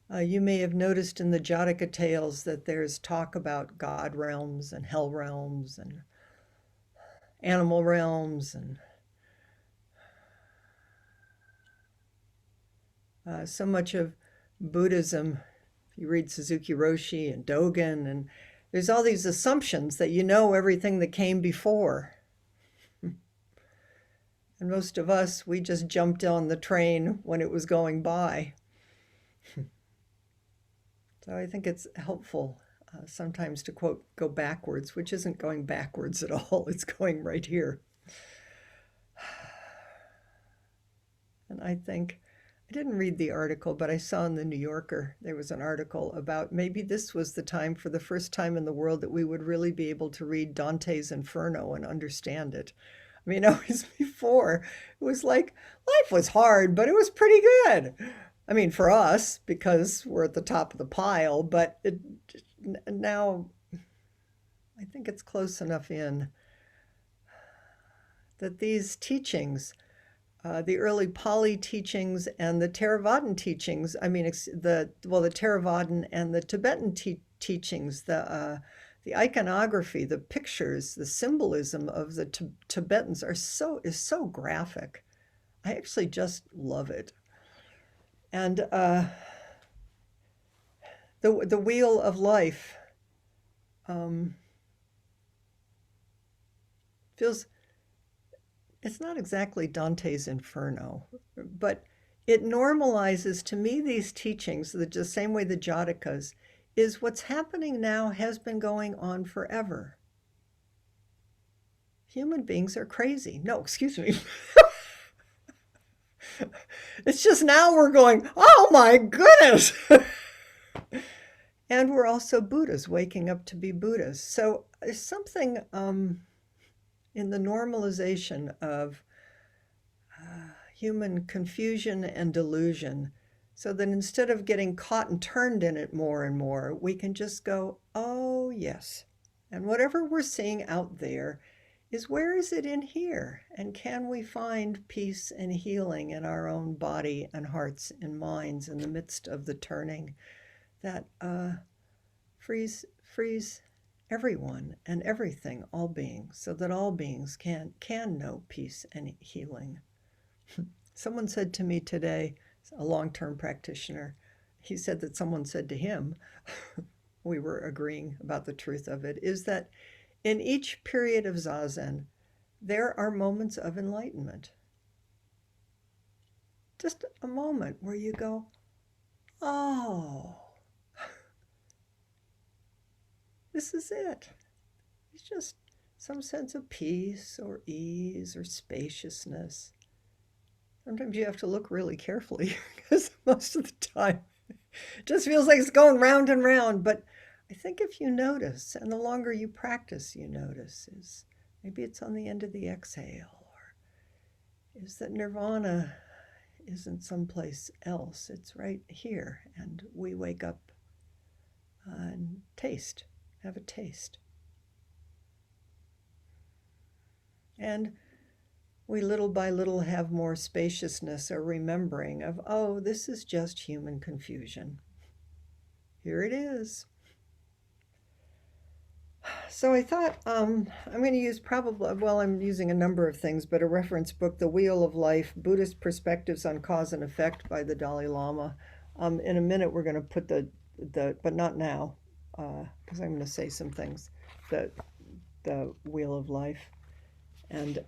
You may have noticed in the Jataka tales that there's talk about God realms and hell realms and animal realms and so much of Buddhism. You read Suzuki Roshi and Dogen, and there's all these assumptions that you know everything that came before. And most of us, we just jumped on the train when it was going by. So I think it's helpful sometimes to quote, go backwards, which isn't going backwards at all. It's going right here. And I think, I didn't read the article, but I saw in the New Yorker, there was an article about maybe this was the time, for the first time in the world, that we would really be able to read Dante's Inferno and understand it. I mean, always before, it was like life was hard, but it was pretty good. I mean, for us, because we're at the top of the pile, but now I think it's close enough in that these teachings, the early Pali teachings and the Theravadan teachings, I mean, the Theravadan and the Tibetan teachings, the iconography, the pictures, the symbolism of the Tibetans is so graphic. I actually just love it. And the wheel of life um, feels, it's not exactly Dante's Inferno, but it normalizes to me these teachings the same way the Jatakas is what's happening now has been going on forever. Human beings are crazy. No, excuse me. It's just now we're going, oh my goodness. And we're also Buddhas, waking up to be Buddhas. So there's something in the normalization of human confusion and delusion, so that instead of getting caught and turned in it more and more, we can just go, oh, yes. And whatever we're seeing out there is, where is it in here? And can we find peace and healing in our own body and hearts and minds in the midst of the turning that frees everyone and everything, all beings, so that all beings can know peace and healing. Someone said to me today, a long-term practitioner, he said that someone said to him, we were agreeing about the truth of it, is that in each period of Zazen, there are moments of enlightenment. Just a moment where you go, oh, this is it. It's just some sense of peace or ease or spaciousness. Sometimes you have to look really carefully because most of the time it just feels like it's going round and round. But I think if you notice, and the longer you practice, you notice, is maybe it's on the end of the exhale, or is that nirvana isn't someplace else. It's right here. And we wake up and have a taste. And we little by little have more spaciousness or remembering of, oh, this is just human confusion. Here it is. So I thought I'm going to use I'm using a number of things, but a reference book, The Wheel of Life, Buddhist Perspectives on Cause and Effect by the Dalai Lama. In a minute, we're going to put but not now, because I'm going to say some things, the Wheel of Life. And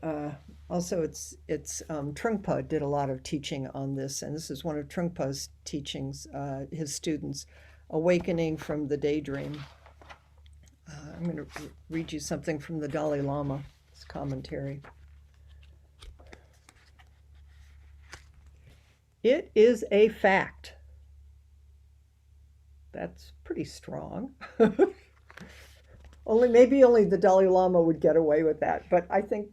also it's Trungpa did a lot of teaching on this, and this is one of Trungpa's teachings, his students, Awakening from the Daydream. I'm going to read you something from the Dalai Lama's commentary. It is a fact. That's pretty strong. Only the Dalai Lama would get away with that, but I think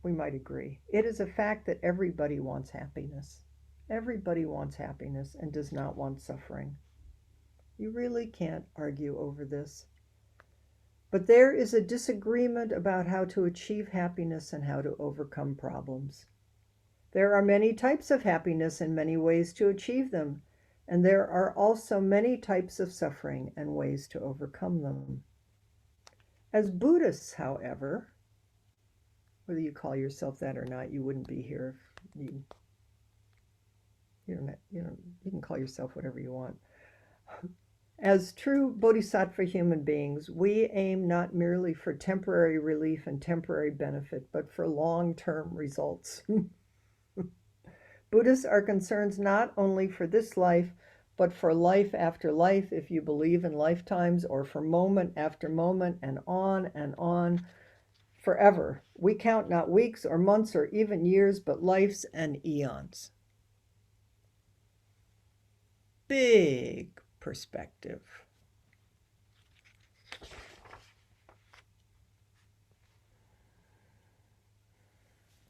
we might agree. It is a fact that everybody wants happiness. Everybody wants happiness and does not want suffering. You really can't argue over this. But there is a disagreement about how to achieve happiness and how to overcome problems. There are many types of happiness and many ways to achieve them. and there are also many types of suffering and ways to overcome them. As Buddhists, however, whether you call yourself that or not, you wouldn't be here if you can call yourself whatever you want. As true bodhisattva human beings, we aim not merely for temporary relief and temporary benefit, but for long-term results. Buddhists are concerned not only for this life, but for life after life, if you believe in lifetimes, or for moment after moment, and on, forever. We count not weeks or months or even years, but lives and eons. Big perspective.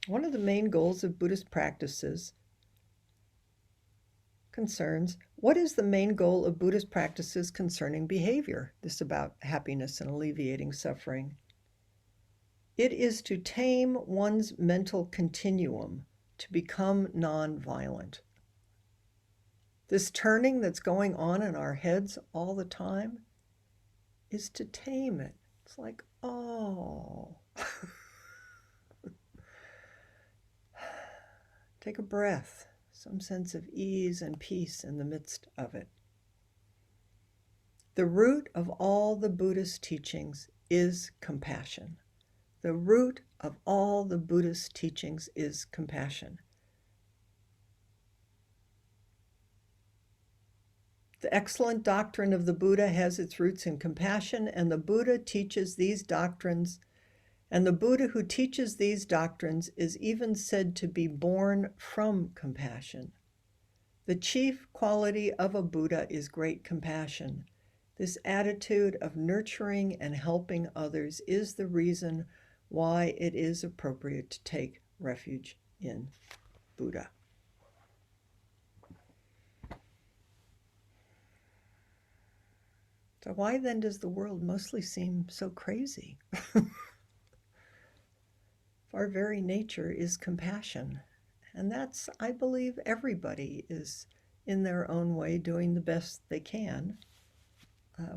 One of the main goals of Buddhist practices concerns what is the main goal of Buddhist practices concerning behavior? This is about happiness and alleviating suffering. It is to tame one's mental continuum, to become non-violent. This turning that's going on in our heads all the time is to tame it. It's like, oh. Take a breath, some sense of ease and peace in the midst of it. The root of all the Buddhist teachings is compassion. The root of all the Buddhist teachings is compassion. The excellent doctrine of the Buddha has its roots in compassion, and the Buddha teaches these doctrines, and the Buddha who teaches these doctrines is even said to be born from compassion. The chief quality of a Buddha is great compassion. This attitude of nurturing and helping others is the reason why it is appropriate to take refuge in Buddha. So why then does the world mostly seem so crazy? Our very nature is compassion. And that's, I believe, everybody is in their own way doing the best they can.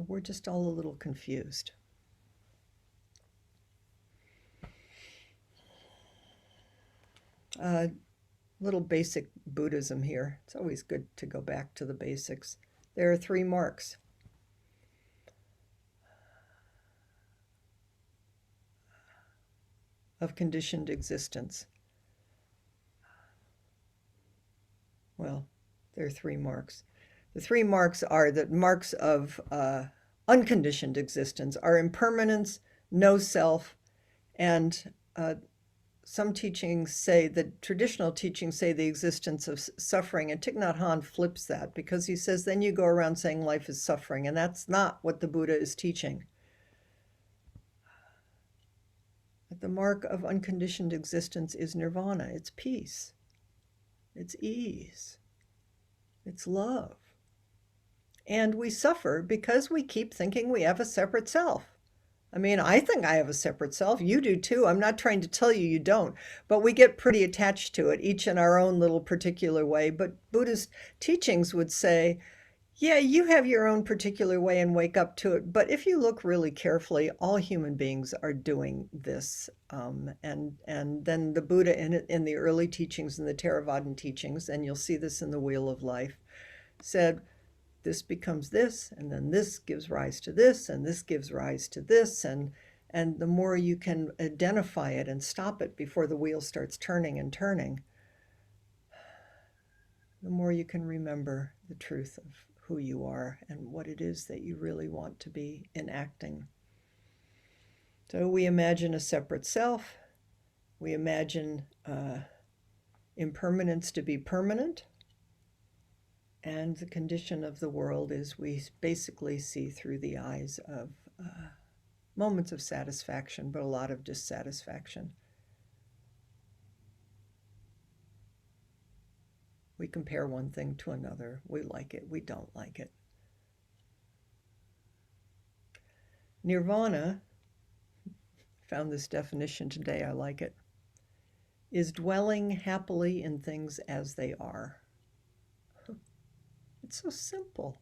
We're just all a little confused. Little basic Buddhism here. It's always good to go back to the basics. There are 3 marks. Of conditioned existence. Well, there are 3 marks. The 3 marks are that marks of unconditioned existence are impermanence, no self, and some teachings say, the traditional teachings say the existence of suffering, and Thich Nhat Hanh flips that because he says then you go around saying life is suffering, and that's not what the Buddha is teaching. The mark of unconditioned existence is nirvana. It's peace. It's ease. It's love. And we suffer because we keep thinking we have a separate self. I mean, I think I have a separate self. You do too. I'm not trying to tell you you don't. But we get pretty attached to it, each in our own little particular way. But Buddhist teachings would say, yeah, you have your own particular way and wake up to it. But if you look really carefully, all human beings are doing this. And then the Buddha in the early teachings, in the Theravadan teachings, and you'll see this in the Wheel of Life, said this becomes this, and then this gives rise to this, and this gives rise to this. And the more you can identify it and stop it before the wheel starts turning and turning, the more you can remember the truth of who you are and what it is that you really want to be enacting. So we imagine a separate self. We imagine impermanence to be permanent. And the condition of the world is we basically see through the eyes of moments of satisfaction, but a lot of dissatisfaction. We compare one thing to another. We like it, we don't like it. Nirvana, found this definition today, I like it, is dwelling happily in things as they are. It's so simple.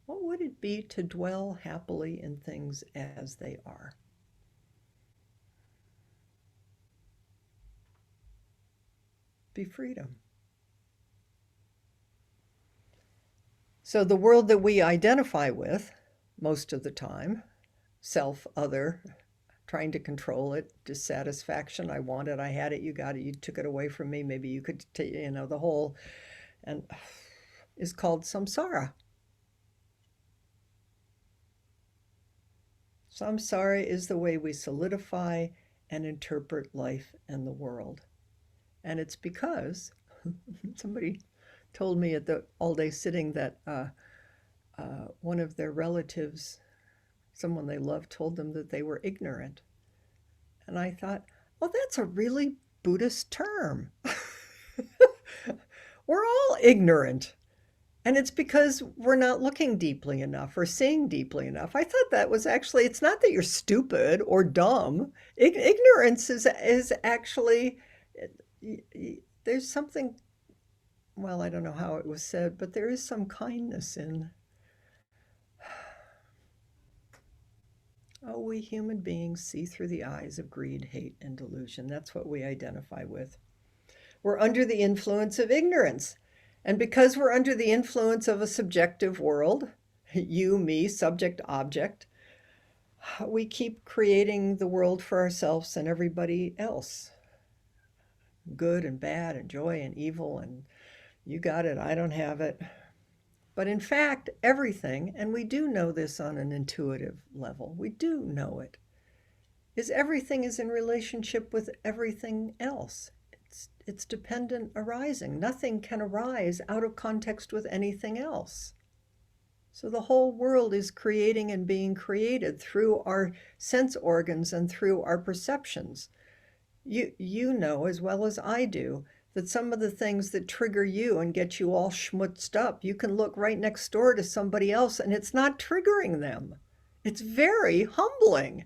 What would it be to dwell happily in things as they are? Be freedom. So the world that we identify with most of the time, self, other, trying to control it, dissatisfaction, I want it, I had it, you got it, you took it away from me, maybe you could take, the whole, and is called samsara. Samsara is the way we solidify and interpret life and the world. And it's because somebody told me at the all-day sitting that one of their relatives, someone they loved, told them that they were ignorant. And I thought, well, that's a really Buddhist term. We're all ignorant. And it's because we're not looking deeply enough or seeing deeply enough. I thought that was actually, it's not that you're stupid or dumb. Ignorance is actually, there's something, well, I don't know how it was said, but there is some kindness in, oh, we human beings see through the eyes of greed, hate, and delusion. That's what we identify with. We're under the influence of ignorance. And because we're under the influence of a subjective world, you, me, subject, object, we keep creating the world for ourselves and everybody else. Good and bad and joy and evil and you got it, I don't have it. But in fact, everything, and we do know this on an intuitive level, we do know it, is everything is in relationship with everything else. It's dependent arising. Nothing can arise out of context with anything else. So the whole world is creating and being created through our sense organs and through our perceptions. You know as well as I do that some of the things that trigger you and get you all schmutzed up, you can look right next door to somebody else and it's not triggering them. It's very humbling.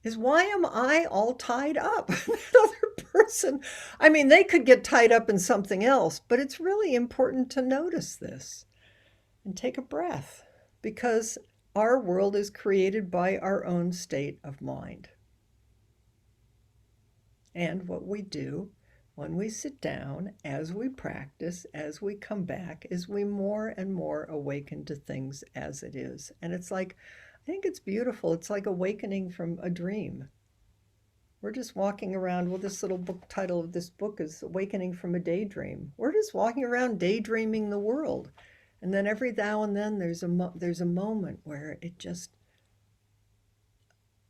Is why am I all tied up? That other person, I mean, they could get tied up in something else, but it's really important to notice this and take a breath because our world is created by our own state of mind. And what we do when we sit down, as we practice, as we come back, is we more and more awaken to things as it is. And it's like, I think it's beautiful. It's like awakening from a dream. We're just walking around, well, this little book title of this book is Awakening from a Daydream. We're just walking around daydreaming the world. And then every now and then there's a moment where it just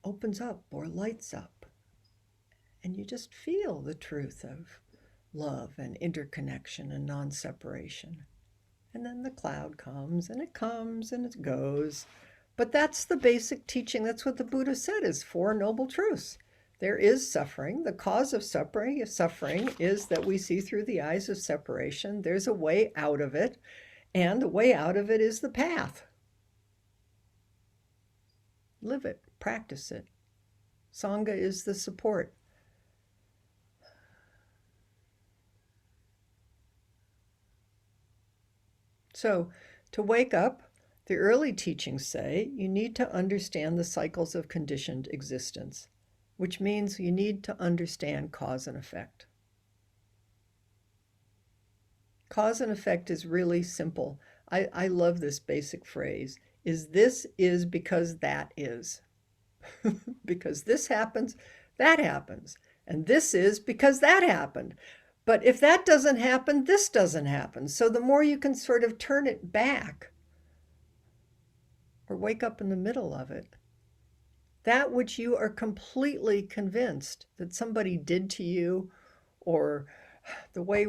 opens up or lights up. And you just feel the truth of love and interconnection and non-separation. And then the cloud comes and it goes. But that's the basic teaching. That's what the Buddha said is Four Noble Truths. There is suffering. The cause of suffering is that we see through the eyes of separation. There's a way out of it. And the way out of it is the path. Live it. Practice it. Sangha is the support. So, to wake up, the early teachings say you need to understand the cycles of conditioned existence, which means you need to understand cause and effect. Cause and effect is really simple. I love this basic phrase, this is because that is. Because this happens, that happens. And this is because that happened. But if that doesn't happen, this doesn't happen. So the more you can sort of turn it back or wake up in the middle of it, that which you are completely convinced that somebody did to you or the way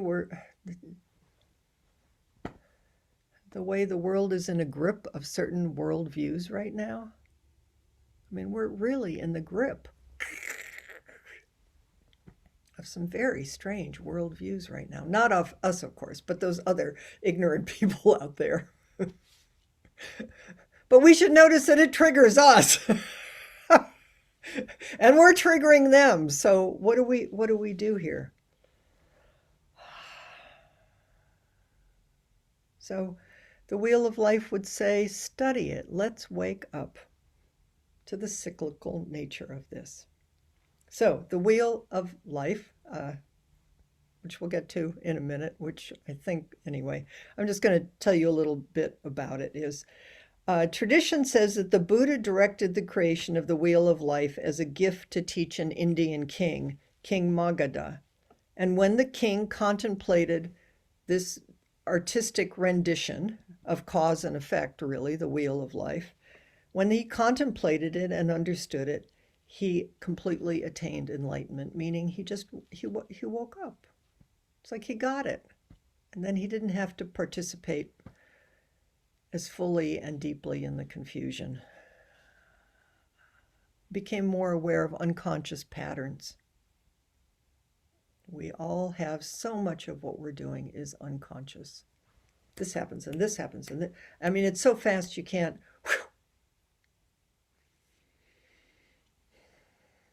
the world is in a grip of certain worldviews right now. I mean, we're really in the grip of some very strange worldviews right now. Not of us, of course, but those other ignorant people out there. But we should notice that it triggers us. And we're triggering them. So what do we do here? So The Wheel of Life would say, study it. Let's wake up to the cyclical nature of this. So, the Wheel of Life, which we'll get to in a minute, which I think, anyway, I'm just going to tell you a little bit about it, is tradition says that the Buddha directed the creation of the Wheel of Life as a gift to teach an Indian king, King Magadha. And when the king contemplated this artistic rendition of cause and effect, really, the Wheel of Life, when he contemplated it and understood it, he completely attained enlightenment, meaning he woke up. It's like he got it. And then he didn't have to participate as fully and deeply in the confusion. Became more aware of unconscious patterns. We all have so much of what we're doing is unconscious. This happens and this happens. And I mean, it's so fast you can't.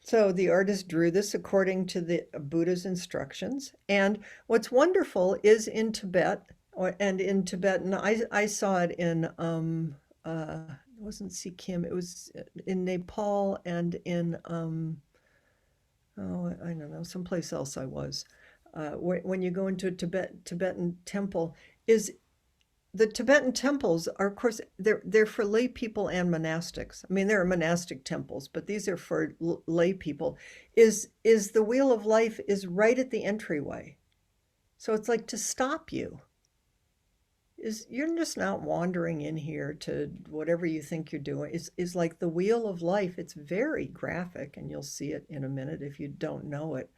So the artist drew this according to the Buddha's instructions. And what's wonderful is in Tibet, and in Tibetan, I saw it in, it wasn't Sikkim, it was in Nepal and in, oh, I don't know, someplace else I was. When you go into a Tibetan temple, is the Tibetan temples are, of course, they're for lay people and monastics. I mean, there are monastic temples, but these are for lay people. Is the Wheel of Life is right at the entryway. So it's like to stop you. You're just not wandering in here to whatever you think you're doing. Is like the Wheel of Life. It's very graphic, and you'll see it in a minute if you don't know it,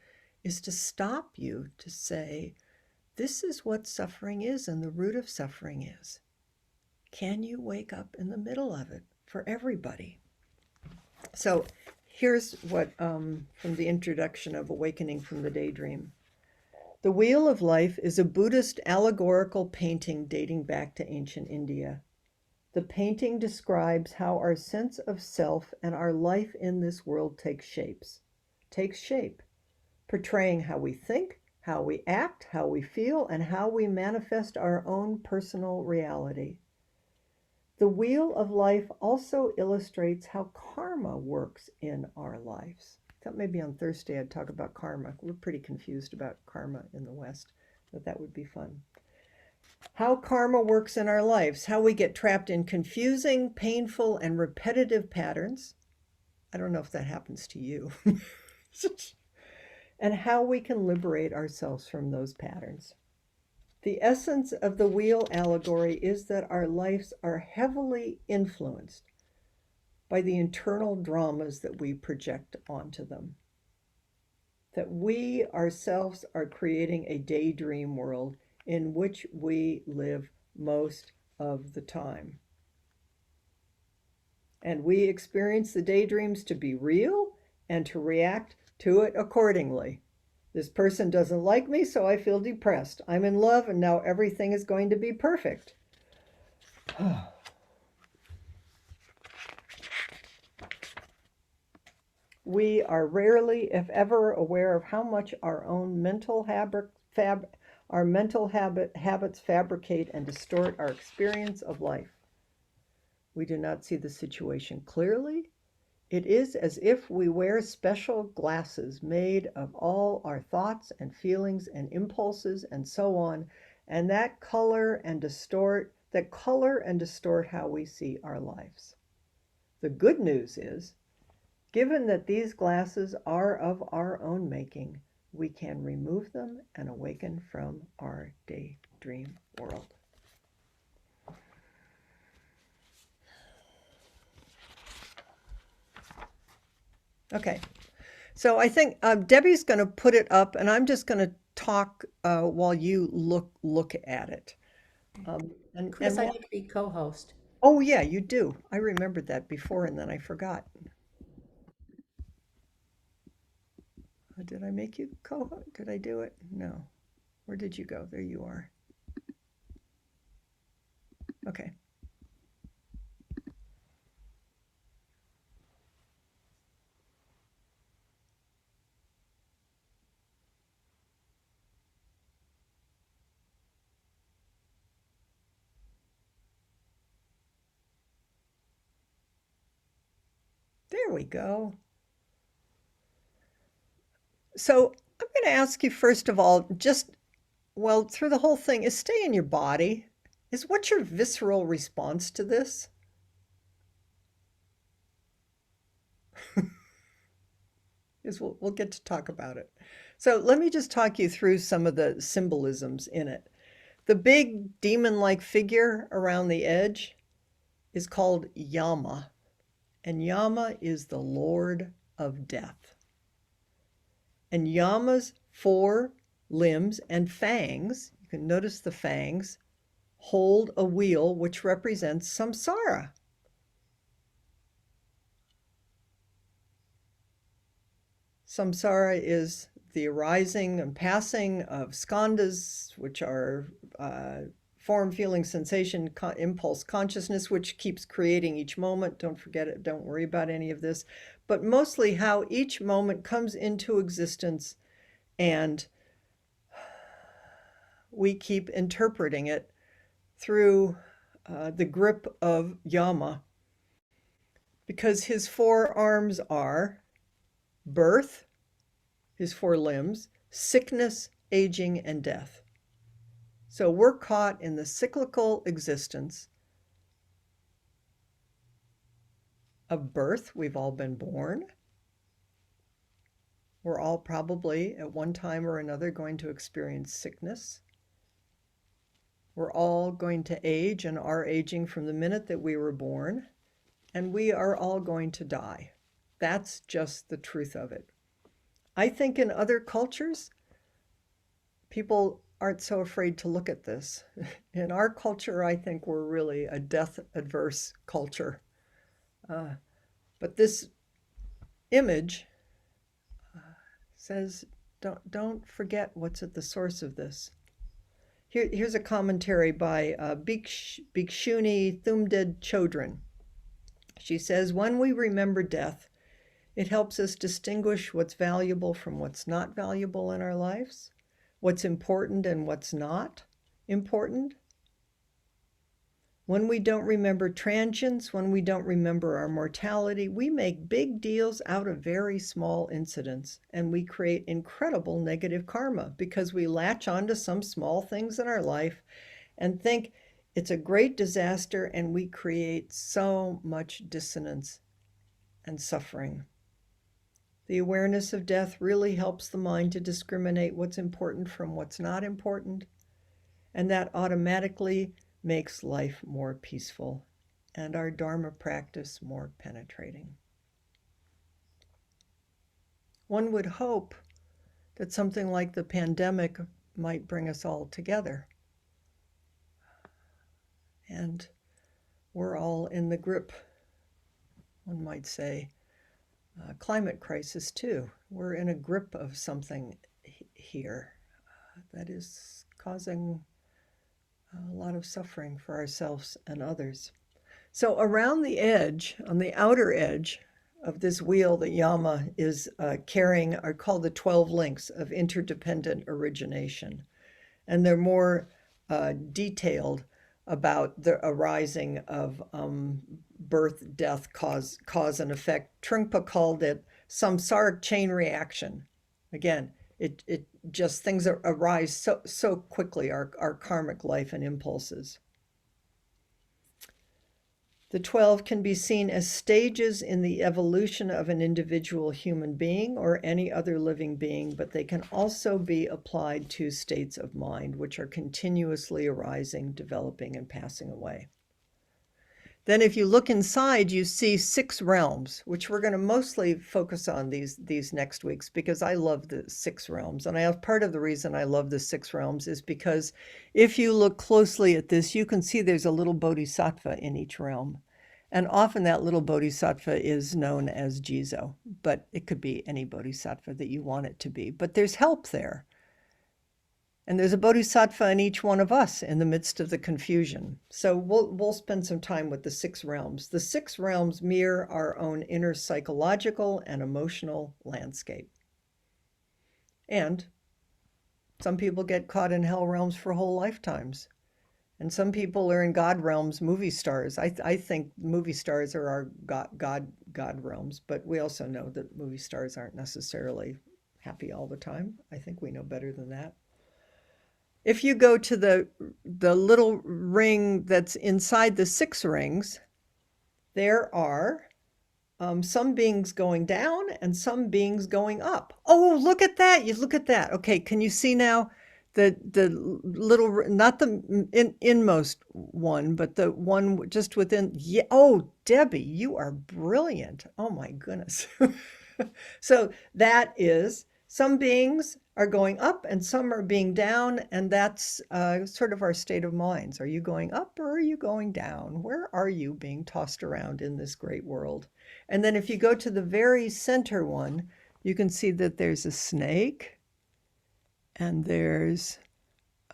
is to stop you to say, this is what suffering is and the root of suffering is. Can you wake up in the middle of it for everybody? So here's what from the introduction of Awakening from the Daydream. The Wheel of Life is a Buddhist allegorical painting dating back to ancient India. The painting describes how our sense of self and our life in this world takes shape, portraying how we think, how we act, how we feel, and how we manifest our own personal reality. The Wheel of Life also illustrates how karma works in our lives. I thought maybe on Thursday I'd talk about karma. We're pretty confused about karma in the West, but that would be fun. How karma works in our lives, how we get trapped in confusing, painful, and repetitive patterns. I don't know if that happens to you. And how we can liberate ourselves from those patterns. The essence of the wheel allegory is that our lives are heavily influenced by the internal dramas that we project onto them. That we ourselves are creating a daydream world in which we live most of the time. And we experience the daydreams to be real and to react to it accordingly. This person doesn't like me, so I feel depressed. I'm in love, and now everything is going to be perfect. We are rarely, if ever, aware of how much our own mental habits fabricate and distort our experience of life. We do not see the situation clearly. It is as if we wear special glasses made of all our thoughts and feelings and impulses and so on, and that color and distort how we see our lives. The good news is, given that these glasses are of our own making, we can remove them and awaken from our daydream world. Okay, so I think Debbie's going to put it up, and I'm just going to talk while you look at it. Chris, I need to be co-host. Oh yeah, you do. I remembered that before, and then I forgot. Did I make you co-host? Did I do it? No. Where did you go? There you are. Okay. There we go. So I'm going to ask you, first of all, just, well, through the whole thing, is stay in your body. What's your visceral response to this? We'll get to talk about it. So let me just talk you through some of the symbolisms in it. The big demon-like figure around the edge is called Yama, and Yama is the Lord of Death. And Yama's 4 limbs and fangs, you can notice the fangs, hold a wheel which represents samsara. Samsara is the arising and passing of skandhas, which are form, feeling, sensation, impulse, consciousness, which keeps creating each moment. Don't forget it. Don't worry about any of this. But mostly how each moment comes into existence and we keep interpreting it through the grip of Yama, because his 4 arms are birth, his 4 limbs, sickness, aging, and death. So we're caught in the cyclical existence of birth. We've all been born. We're all probably at one time or another going to experience sickness. We're all going to age and are aging from the minute that we were born, and we are all going to die. That's just the truth of it. I think in other cultures, people aren't so afraid to look at this. In our culture, I think we're really a death-adverse culture. But this image says, don't forget what's at the source of this. Here's a commentary by Bhikshuni Thumded Chodron. She says, when we remember death, it helps us distinguish what's valuable from what's not valuable in our lives, what's important and what's not important. When we don't remember transience, when we don't remember our mortality, we make big deals out of very small incidents, and we create incredible negative karma because we latch onto some small things in our life and think it's a great disaster, and we create so much dissonance and suffering. The awareness of death really helps the mind to discriminate what's important from what's not important, and that automatically makes life more peaceful and our Dharma practice more penetrating. One would hope that something like the pandemic might bring us all together. And we're all in the grip, one might say, climate crisis too. We're in a grip of something here that is causing a lot of suffering for ourselves and others. So around the edge, on the outer edge of this wheel that Yama is carrying, are called the 12 links of interdependent origination. And they're more detailed about the arising of birth, death, cause and effect. Trungpa called it samsaric chain reaction. Again, it just, things arise so quickly, our karmic life and impulses. The 12 can be seen as stages in the evolution of an individual human being or any other living being, but they can also be applied to states of mind, which are continuously arising, developing, and passing away. Then if you look inside, you see 6 realms, which we're going to mostly focus on these next weeks, because I love the 6 realms. And part of the reason I love the 6 realms is because if you look closely at this, you can see there's a little bodhisattva in each realm. And often that little bodhisattva is known as Jizo, but it could be any bodhisattva that you want it to be. But there's help there. And there's a bodhisattva in each one of us in the midst of the confusion. So we'll spend some time with the 6 realms. The 6 realms mirror our own inner psychological and emotional landscape. And some people get caught in hell realms for whole lifetimes. And some people are in God realms, movie stars. I think movie stars are our God realms, but we also know that movie stars aren't necessarily happy all the time. I think we know better than that. If you go to the little ring that's inside the six rings, there are some beings going down and some beings going up. Oh, look at that. You look at that. Okay, can you see now the little, not the inmost one, but the one just within? Yeah. Oh, Debbie, you are brilliant. Oh my goodness. So that is, some beings are going up and some are being down, and that's sort of our state of minds. Are you going up or are you going down? Where are you being tossed around in this great world? And then if you go to the very center one, you can see that there's a snake, and there's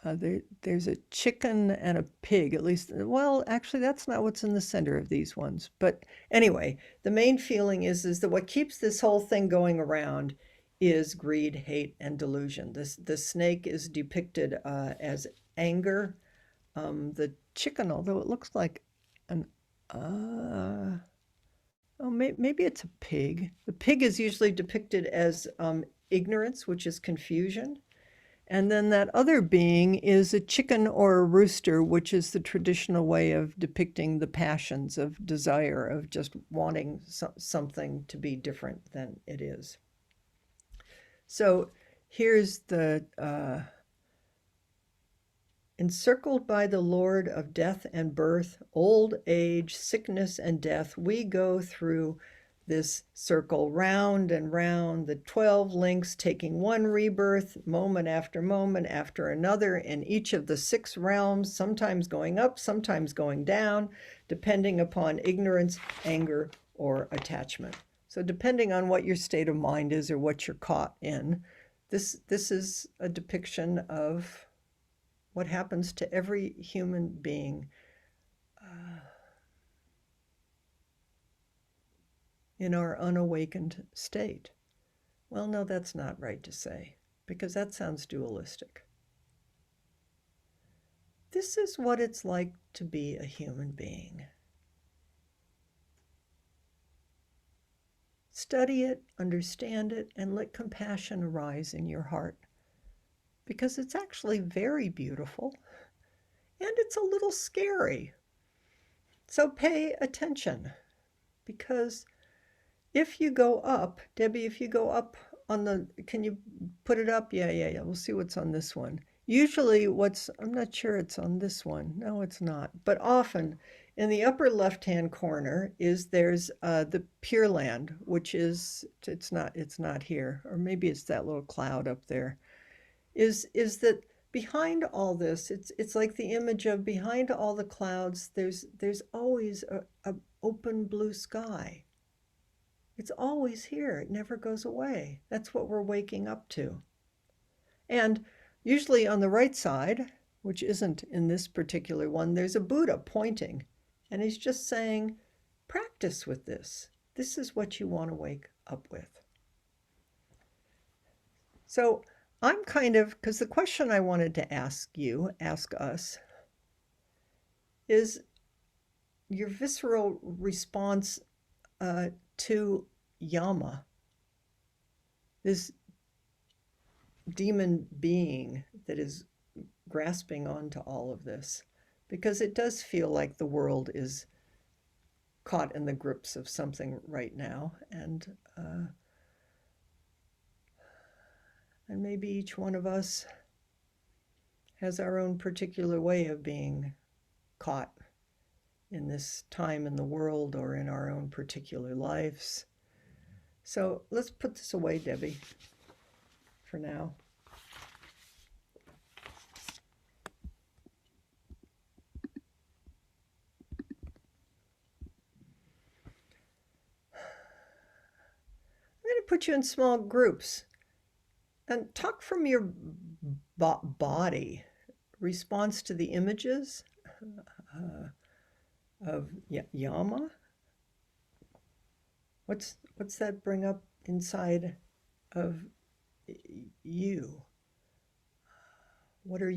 a chicken and a pig, at least. Well, actually, that's not what's in the center of these ones. But anyway, the main feeling is that what keeps this whole thing going around is greed, hate, and delusion. The snake is depicted as anger. The chicken, although it looks like an oh, maybe it's a pig. The pig is usually depicted as ignorance, which is confusion. And then that other being is a chicken or a rooster, which is the traditional way of depicting the passions of desire, of just wanting something to be different than it is. So here's the encircled by the Lord of death and birth, old age, sickness, and death, we go through this circle round and round, the 12 links taking one rebirth, moment after another, in each of the 6 realms, sometimes going up, sometimes going down, depending upon ignorance, anger, or attachment. So depending on what your state of mind is or what you're caught in, this is a depiction of what happens to every human being in our unawakened state. Well, no, that's not right to say, because that sounds dualistic. This is what it's like to be a human being. Study it, understand it, and let compassion arise in your heart, because it's actually very beautiful, and it's a little scary. So pay attention, because if you go up, Debbie, if you go up on the, can you put it up? Yeah. We'll see what's on this one. Usually I'm not sure it's on this one. No, it's not. But often in the upper left-hand corner there's the Pure Land, which is, it's not here, or maybe it's that little cloud up there. Is that behind all this, it's like the image of behind all the clouds, there's always a open blue sky. It's always here. It never goes away. That's what we're waking up to. And usually on the right side, which isn't in this particular one, there's a Buddha pointing. And he's just saying, practice with this. This is what you want to wake up with. So I'm because the question I wanted to ask us, is your visceral response to Yama, this demon being that is grasping onto all of this, because it does feel like the world is caught in the grips of something right now, and maybe each one of us has our own particular way of being caught in this time in the world or in our own particular lives. So let's put this away, Debbie, for now. I'm going to put you in small groups and talk from your body, response to the images of Yama. What's that bring up inside of you? What are